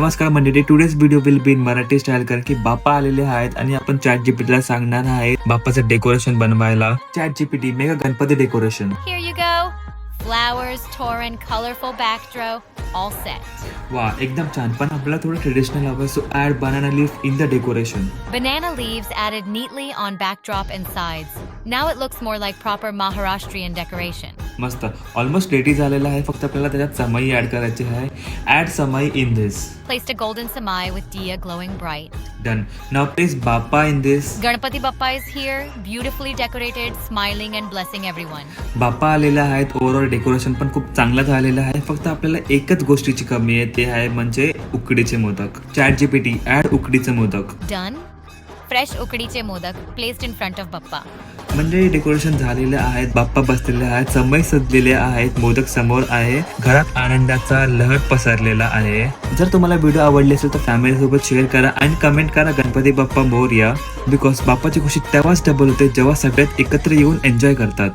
नमस्कार मंडळी, today's video will be in Marathi style कारण की बाप्पा आलेले आहेत आणि आपण ChatGPT ला सांगणार आहे बाप्पाचं डेकोरेशन बनवायला. ChatGPT mega Ganpati decoration. Here you go. Flowers, torrent, colorful backdrop, all set. वा, एकदम छान. पण आपल्याला थोडं ट्रेडिशनल हवं, so add banana leaf in the decoration. Banana leaves added neatly on backdrop and sides. Now it looks more like proper Maharashtrian decoration. मस्त, almost ready झालेला आहे. फक्त आपल्याला त्याच्यात समई ऍड करायची आहे. Add samai in this. Placed a golden samai with diya glowing bright. Done. Now place Bappa in this. Ganpati Bappa is here, beautifully decorated, smiling and blessing everyone. बाप्पा आलेले आहेत. ओव्हरऑल डेकोरेशन पण खूप चांगलं झालेलं आहे. फक्त आपल्याला एकच गोष्टीची कमी आहे, ते आहे म्हणजे उकडीचे मोदक. ChatGPT ऍड उकडीचे modak. Done. Fresh ukdiche modak placed in front of Bappa. म्हणजे डेकोरेशन झालेले आहेत, बाप्पा बसलेले आहेत, समय सजलेले आहेत, मोदक समोर आहे, घरात आनंदाचा लहर पसरलेला आहे. जर तुम्हाला व्हिडिओ आवडली असेल तर फॅमिली सोबत शेअर करा आणि कमेंट करा गणपती बाप्पा मोरया. बिकॉज बाप्पाची खुशी तेव्हाच डबल होते जेव्हा सगळ्यात एकत्र येऊन एन्जॉय करतात.